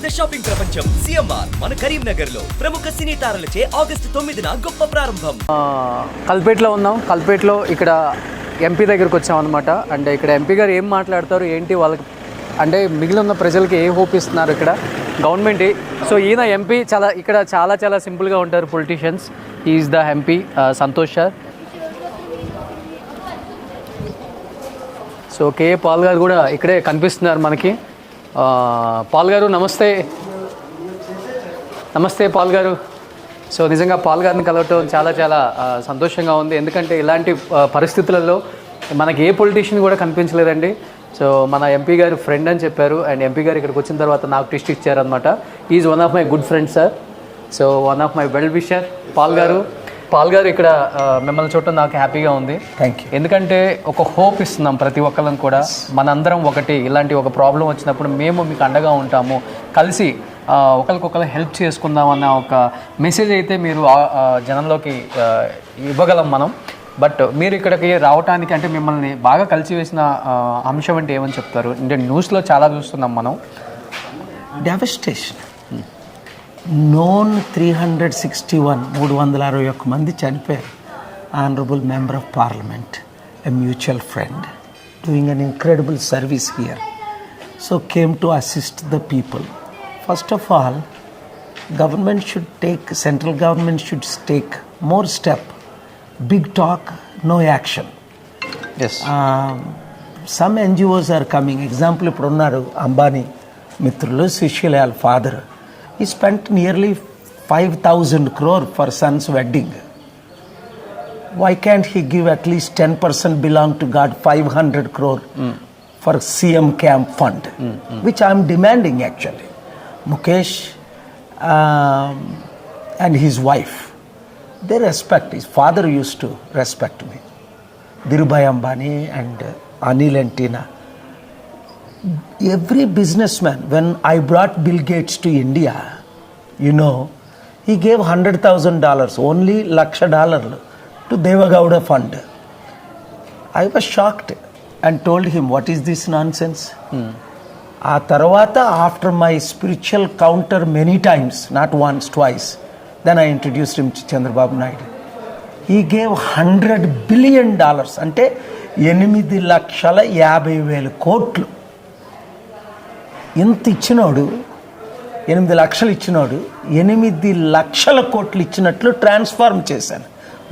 పెద్ద షాపింగ్ ప్రపంచం సిఎంఆర్ మన కరీంనగర్ లో ప్రముఖ సినీ తారలచే ఆగస్టు 9న గొప్ప ప్రారంభం. కల్పేట్లో ఉన్నాం. కల్పేట్లో ఇక్కడ ఎంపీ దగ్గరకు వచ్చాం అనమాట. అంటే ఇక్కడ ఎంపీ గారు ఏం మాట్లాడతారు ఏంటి, వాళ్ళకి అంటే మిగిలిన ప్రజలకి ఏ హోప్ ఇస్తున్నారు ఇక్కడ గవర్నమెంట్. సో ఈయన ఎంపీ ఇక్కడ చాలా సింపుల్గా ఉంటారు politicians. Is the MP Santosh sir. So K Paul గారు కూడా ఇక్కడే కనిపిస్తున్నారు మనకి. పాల్ గారు నమస్తే. నమస్తే పాల్ గారు. సో నిజంగా పాల్ గారిని కలవటం చాలా సంతోషంగా ఉంది. ఎందుకంటే ఇలాంటి పరిస్థితులలో మనకి ఏ పొలిటీషియన్ కూడా కనిపించలేదండి. సో మన ఎంపీ గారు ఫ్రెండ్ అని చెప్పారు. అండ్ ఎంపీ గారు ఇక్కడికి వచ్చిన తర్వాత నాకు టిస్ట్ ఇచ్చారనమాట. Is one of my good friend sir. So one of my well wisher Paul గారు. పాల్ గారు ఇక్కడ మిమ్మల్ని చూడటం నాకు హ్యాపీగా ఉంది. Thank you. ఎందుకంటే ఒక హోప్ ఇస్తున్నాం ప్రతి ఒక్కళ్ళం కూడా. మనందరం ఒకటి, ఇలాంటి ఒక ప్రాబ్లం వచ్చినప్పుడు మేము మీకు అండగా ఉంటాము, కలిసి ఒకరికొకరు హెల్ప్ చేసుకుందాం అన్న ఒక మెసేజ్ అయితే మీరు జనంలోకి ఇవ్వగలం మనం. బట్ మీరు ఇక్కడికి రావడానికి అంటే మిమ్మల్ని బాగా కలిసి వేసిన అంశం అంటే ఏమని చెప్తారు? అంటే న్యూస్లో చాలా చూస్తున్నాం మనం. డెవస్టేషన్. నోన్ 361 మంది చనిపోయారు. Honourable member of parliament, a mutual friend, doing an incredible service here. So came to assist the people. First of all, central government should take more step. Big talk, no action. Yes. Some NGOs are coming. Example, ఇప్పుడు ఉన్నారు అంబానీ మిత్రులు, Sushil father. He spent nearly 5,000 crore for son's wedding. Why can't he give at least 10% belong to God, 500 crore for CM camp fund, which I am demanding actually. Mukesh and his wife, they respect. His father used to respect me. Dhirubhai Ambani and Anil and Tina. Every businessman, when I brought Bill Gates to India, he gave $100,000, only $1,00,000 to Devagowda fund. I was shocked and told him, what is this nonsense? A tarvata, after my spiritual counter many times, not once, twice, then I introduced him to Chandrababu Naidu. He gave $100 billion, అంటే 8,50,000 కోట్లు. ఇంత ఇచ్చినోడు, 8 లక్షలు ఇచ్చినోడు 8 లక్షల కోట్లు ఇచ్చినట్లు transform చేశాను.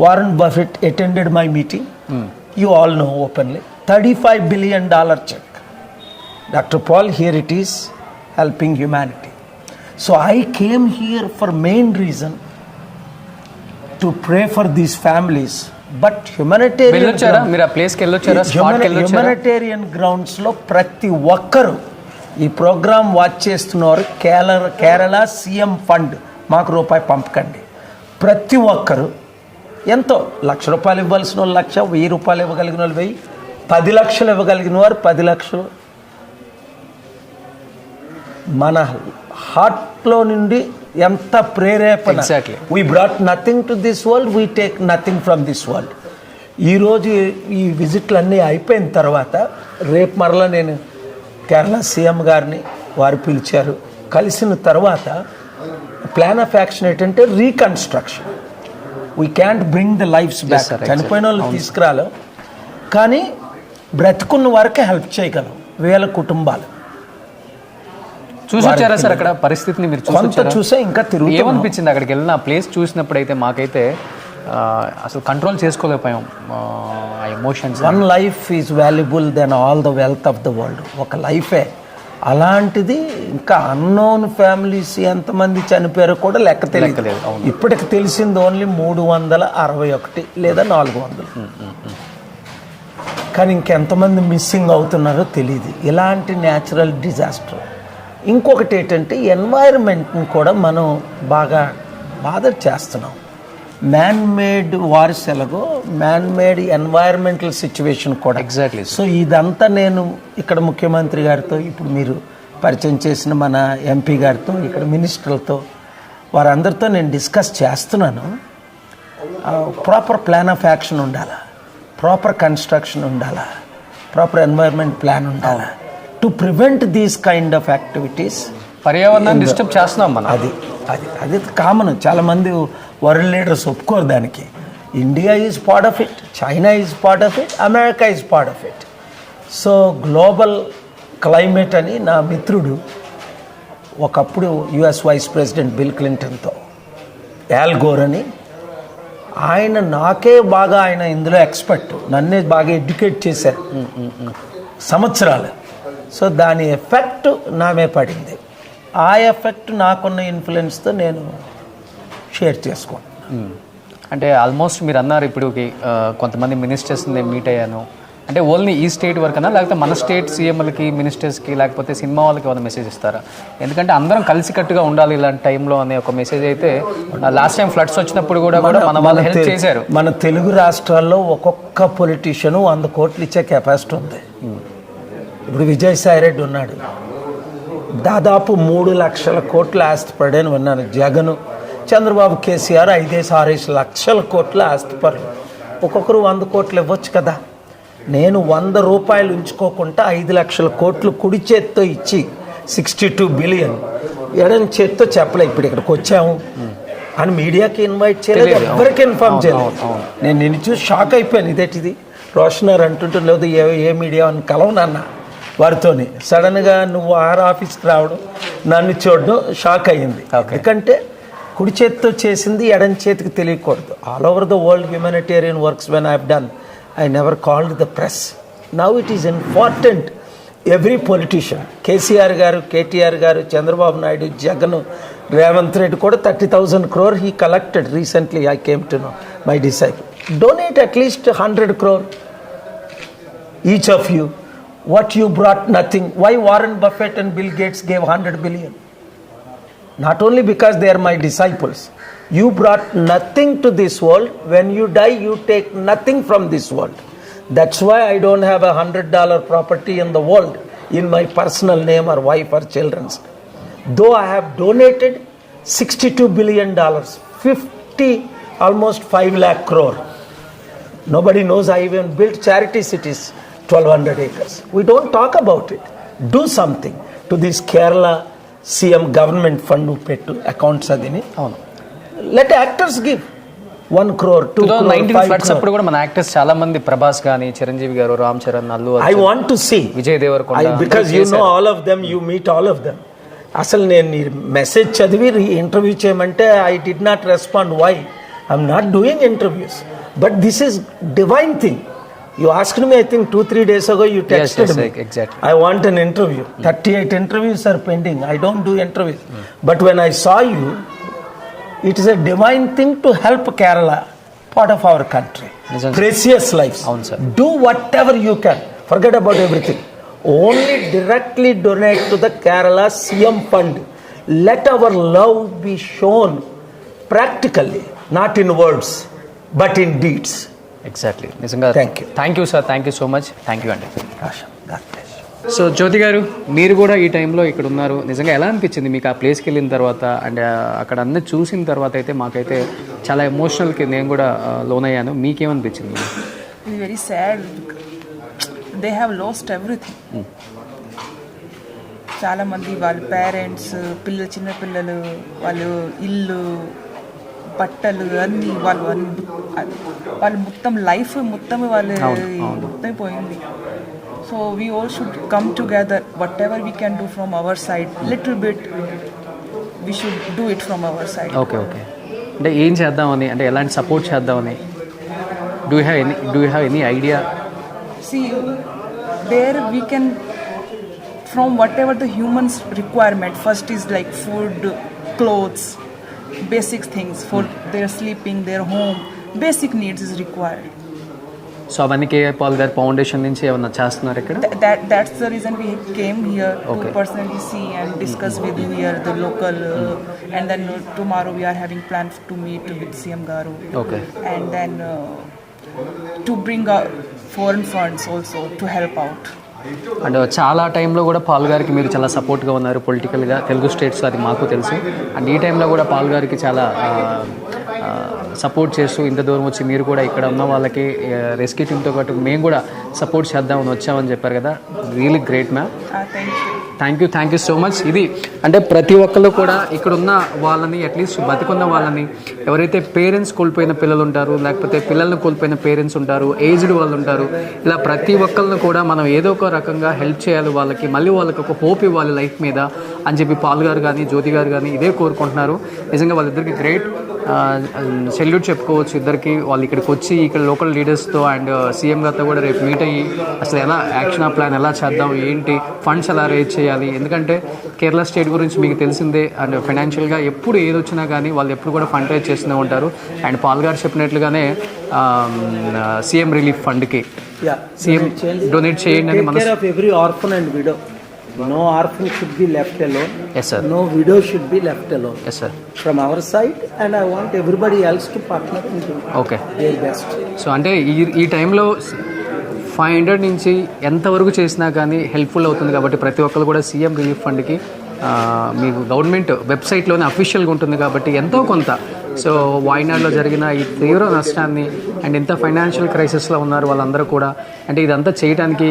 Warren Buffett attended my meeting. You all know openly. $35 billion check. Dr. Paul, here it is, helping humanity. So I came here for main reason to pray for these families. But humanitarian grounds లో ప్రతి ఒక్కరు ఈ programme watch చేస్తున్నారు. Kerala CM fund మాకు రూపాయి పంపకండి. ప్రతి ఒక్కరు ఎంతో ₹1,00,000 ఇవ్వాల్సిన వాళ్ళు 1,00,000, ₹1,000 ఇవ్వగలిగిన వాళ్ళు 1,000, 10 లక్షలు ఇవ్వగలిగిన వారు 10 లక్షలు. మన హార్ట్లో నుండి ఎంత ప్రేరేపణ. We brought nothing to this world, we take nothing from this world. ఈరోజు ఈ విజిట్లు అన్నీ అయిపోయిన తర్వాత రేపు మరలా నేను కేరళ సీఎం గారిని వారు పిలిచారు. కలిసిన తర్వాత ప్లాన్ ఆఫ్ యాక్షన్ ఏంటంటే reconstruction. We can't bring the lifes back. చనిపోయిన వాళ్ళు తీసుకురాలేం, కానీ బ్రతుకున్న వరకే హెల్ప్ చేయగలం. 1000 కుటుంబాలు చూసొచ్చారా సార్ అక్కడ పరిస్థితిని? మీరు చూసా, ఇంకా తిరుగు. ఏమనిపించింది అక్కడికి వెళ్ళిన ప్లేస్ చూసినప్పుడు? అయితే మాకైతే అసలు కంట్రోల్ చేసుకోలేకపోయాం ఆ emotions. One life is valuable then all the wealth of the world. ఒక లైఫే. అలాంటిది ఇంకా అన్నోన్ ఫ్యామిలీస్ ఎంతమంది చనిపోయారో కూడా లెక్క తెలియదు. ఇప్పటికి తెలిసింది ఓన్లీ 361 లేదా 400. కానీ ఇంకెంతమంది మిస్సింగ్ అవుతున్నారో తెలియదు. ఇలాంటి న్యాచురల్ డిజాస్టర్. ఇంకొకటి ఏంటంటే ఎన్వైరన్మెంట్ని కూడా మనం బాగా బాధ చేస్తున్నాం. మ్యాన్ మేడ్ వార్స్ ఎలాగో మ్యాన్ మేడ్ ఎన్వైరన్మెంటల్ సిచ్యువేషన్ కూడా. ఎగ్జాక్ట్లీ. సో ఇదంతా నేను ఇక్కడ ముఖ్యమంత్రి గారితో, ఇప్పుడు మీరు పరిచయం చేసిన మన ఎంపీ గారితో, ఇక్కడ మినిస్టర్లతో, వారందరితో నేను డిస్కస్ చేస్తున్నాను. ప్రాపర్ ప్లాన్ ఆఫ్ యాక్షన్ ఉండాలా, ప్రాపర్ కన్స్ట్రక్షన్ ఉండాలా, ప్రాపర్ ఎన్వైరన్మెంట్ ప్లాన్ ఉండాలా. To prevent these kind of activities, పర్యావరణాన్ని డిస్టర్బ్ చేస్తున్నాం మనం. అది కామన్. చాలామంది వరల్డ్ లీడర్స్ ఒప్పుకోరు దానికి. India is part of it, China is part of it, America is part of it. So global climate అని నా మిత్రుడు ఒకప్పుడు యుఎస్ వైస్ ప్రెసిడెంట్ బిల్ క్లింటన్తో యాల్ గోర్ అని, ఆయన నాకే బాగా, ఆయన ఇందులో ఎక్స్పర్ట్, నన్నే బాగా ఎడ్యుకేట్ చేశారు సంవత్సరాలు. సో దాని ఎఫెక్ట్ నామే పడింది. ఆ ఎఫెక్ట్ నాకున్న ఇన్ఫ్లుయెన్స్తో నేను షేర్ చేసుకున్నాను. అంటే ఆల్మోస్ట్ మీరు అన్నారు ఇప్పుడు కొంతమంది మినిస్టర్స్ నేను మీట్ అయ్యాను అంటే ఓన్లీ ఈ స్టేట్ వరకనా, లేకపోతే మన స్టేట్ సీఎంలకి, మినిస్టర్స్కి, లేకపోతే సినిమా వాళ్ళకి ఏమైనా మెసేజ్ ఇస్తారా? ఎందుకంటే అందరం కలిసికట్టుగా ఉండాలి ఇలాంటి టైంలో అనే ఒక మెసేజ్ అయితే లాస్ట్ టైం ఫ్లడ్స్ వచ్చినప్పుడు కూడా మన వాళ్ళు హెల్ప్ చేశారు. మన తెలుగు రాష్ట్రాల్లో ఒక్కొక్క పొలిటీషియను 100 కోట్లు ఇచ్చే కెపాసిటీ ఉంది. ఇప్పుడు విజయసాయిరెడ్డి ఉన్నాడు, దాదాపు 3 లక్షల కోట్ల ఆస్తిపడని విన్నాను. జగన్, చంద్రబాబు, కేసీఆర్ 5-6 లక్షల కోట్ల ఆస్తిపరులు. ఒక్కొక్కరు 100 కోట్లు ఇవ్వచ్చు కదా. నేను 100 రూపాయలు ఉంచుకోకుండా 5 లక్షల కోట్లు కుడి చేత్తో ఇచ్చి 62 బిలియన్ ఎడం చేత్తో చెప్పలే ఇప్పుడు ఇక్కడికి వచ్చాము అని మీడియాకి ఇన్వైట్ చేయలేదు, ఎవరికి ఇన్ఫార్మ్ చేయలేదు. నేను నిన్ను చూసి షాక్ అయిపోయాను. ఇదేంటిది రోషనర్ అంటుంటే లేదు ఏ మీడియా అని కలవనన్న వారితోని. సడన్గా నువ్వు ఆఫీస్కి రావడం, నన్ను చూడడం షాక్ అయ్యింది. ఎందుకంటే కుడి చేతితో చేసింది ఎడం చేతికి తెలియకూడదు. All over the world humanitarian works when I have done, I never called the press. Now it is important. Every politician, KCR garu, KTR garu, Chandrababu Naidu, Jagan, Revanth Reddy kuda 30,000 crore he collected recently. I came to know, my disciple. Donate at least 100 crore each of you. What you brought nothing. Why Warren Buffett and Bill Gates gave 100 billion? Not only because they are my disciples. You brought nothing to this world. When you die, you take nothing from this world. That's why I don't have $100 property in the world in my personal name or wife or children's. Though I have donated $62 billion, 50, almost 5 lakh crore. Nobody knows I even built charity cities, 1,200 acres. We don't talk about it. Do something to this Kerala CM government fund pettu accounts adini. Let actors give 1 crore, 2 crore, 5 floods crore. అప్పుడు కూడా మన actors చాలా మంది, ప్రభాస్ గానీ, చిరంజీవి గారు, Ram Charan, Allu I Arjun, want to see. Vijay Devarakonda, Because you know all of them, you meet all of them. అసలు నేను message చదివి ఇంటర్వ్యూ చేయమంటే I did not respond. Why? I'm not doing interviews. But this is divine thing. You asked me, I think 2-3 days ago, you texted me. Exactly. I want an interview. 38 interviews are pending. I don't do interviews. But when I saw you, it is a divine thing to help Kerala, part of our country. Precious lives. Do whatever you can. Forget about everything. Only directly donate to the Kerala CM fund. Let our love be shown practically, not in words, but in deeds. Exactly, నిజంగా thank you sir, thank you so much. Thank you అండి. God bless you. So Jyothi garu, మీరు కూడా ఈ టైంలో ఇక్కడ ఉన్నారు. నిజంగా ఎలా అనిపించింది మీకు ఆ ప్లేస్కి వెళ్ళిన తర్వాత? అండ్ అక్కడ అన్నీ చూసిన తర్వాత అయితే మాకైతే చాలా ఎమోషనల్కి నేను కూడా లోనయ్యాను. మీకేమనిపించింది? Very sad. They have lost everything. చాలామంది వాళ్ళ పేరెంట్స్, చిన్నపిల్లలు, వాళ్ళు ఇల్లు, బట్టలు అన్నీ వాళ్ళు మొత్తం లైఫ్ మొత్తం వాళ్ళు మొత్తం పోయింది. So we all should come together. What ever we can do from our side, little bit we should do it from our side. Okay, అంటే ఏం చేద్దామని, అంటే ఎలాంటి సపోర్ట్ చేద్దామని? Do you have any idea? See, there we can, from whatever the humans requirement, first is like food, clothes, basic things for their sleeping, their home, basic needs is required. So అవన్నీ KA Paul గారి foundation నుంచి ఏమన్నా చేస్తున్నారు ఇక్కడ? That's the reason we came here to personally see and discuss with you here, the local, and then tomorrow we are having plans to meet with CM Garu. Okay. And then to bring foreign funds also to help out. And చాలా టైంలో కూడా Paul గారికి మీరు చాలా సపోర్ట్గా ఉన్నారు పొలిటికల్గా, తెలుగు స్టేట్స్లో, అది మాకు తెలుసు. అండ్ ఈ టైంలో కూడా పాల్ గారికి చాలా సపోర్ట్ చేస్తూ ఇంత దూరం వచ్చి మీరు కూడా ఇక్కడ ఉన్న వాళ్ళకి రెస్క్యూ టీమ్తో పాటు మేము కూడా సపోర్ట్ చేద్దామని వచ్చామని చెప్పారు కదా. Really great ma'am. Thank you. Thank you so much. ఇది అంటే ప్రతి ఒక్కళ్ళు కూడా ఇక్కడ ఉన్న వాళ్ళని అట్లీస్ట్ బతికున్న వాళ్ళని, ఎవరైతే పేరెంట్స్ కోల్పోయిన పిల్లలు ఉంటారు, లేకపోతే పిల్లల్ని కోల్పోయిన పేరెంట్స్ ఉంటారు, ఏజ్డ్ వాళ్ళు ఉంటారు, ఇలా ప్రతి ఒక్కళ్ళని కూడా మనం ఏదో ఒక రకంగా హెల్ప్ చేయాలి, వాళ్ళకి మళ్ళీ వాళ్ళకి ఒక హోప్ ఇవ్వాలి లైఫ్ మీద అని చెప్పి పాల్ గారు కానీ జ్యోతి గారు కానీ ఇదే కోరుకుంటున్నారు. నిజంగా వాళ్ళిద్దరికి గ్రేట్ సెల్యూట్ చెప్పుకోవచ్చు ఇద్దరికి. వాళ్ళు ఇక్కడికి వచ్చి ఇక్కడ లోకల్ లీడర్స్తో అండ్ సీఎం గారితో కూడా రేపు మీట్ అయ్యి అసలు ఎలా యాక్షన్ ప్లాన్ ఎలా చేద్దాం, ఏంటి ఫండ్స్ ఎలా రేజ్ చేయాలి. ఎందుకంటే కేరళ స్టేట్ గురించి మీకు తెలిసిందే, అండ్ ఫైనాన్షియల్గా ఎప్పుడు ఏది వచ్చినా కానీ వాళ్ళు ఎప్పుడు కూడా ఫండ్ రేజ్ చేస్తూనే ఉంటారు. అండ్ పాల్ గారు చెప్పినట్లుగానే సీఎం రిలీఫ్ ఫండ్కి సీఎం డొనేట్ చేయండి అని మన every orphan and widow. No orphan should be left alone. Yes, sir. No widow should be left alone. Yes, sir. From our side, and I want everybody else to partner and do their best. So అంటే ఈ టైంలో 500 నుంచి ఎంతవరకు చేసినా కానీ helpful అవుతుంది కాబట్టి ప్రతి ఒక్కరు కూడా సీఎం రిలీఫ్ ఫండ్కి మీకు గవర్నమెంట్ వెబ్సైట్లోనే అఫీషియల్గా ఉంటుంది కాబట్టి ఎంతో కొంత. సో వాయినాడ్లో జరిగిన ఈ తీవ్ర నష్టాన్ని అండ్ ఎంత ఫైనాన్షియల్ క్రైసిస్లో ఉన్నారు వాళ్ళందరూ కూడా, అంటే ఇదంతా చేయడానికి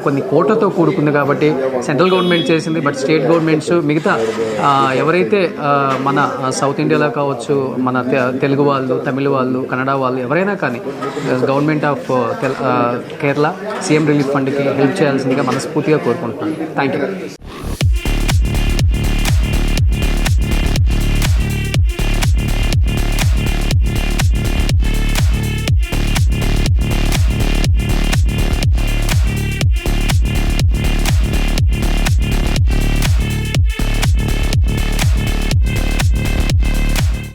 కొన్ని కోట్లతో కూడుకుంది కాబట్టి సెంట్రల్ గవర్నమెంట్ చేసింది. బట్ స్టేట్ గవర్నమెంట్స్ మిగతా ఎవరైతే మన సౌత్ ఇండియాలో కావచ్చు, మన తెలుగు వాళ్ళు, తమిళ వాళ్ళు, కన్నడ వాళ్ళు ఎవరైనా కానీ government of Kerala CM relief ఫండ్కి హెల్ప్ చేయాల్సిందిగా మనస్ఫూర్తిగా కోరుకుంటున్నాను. Thank you.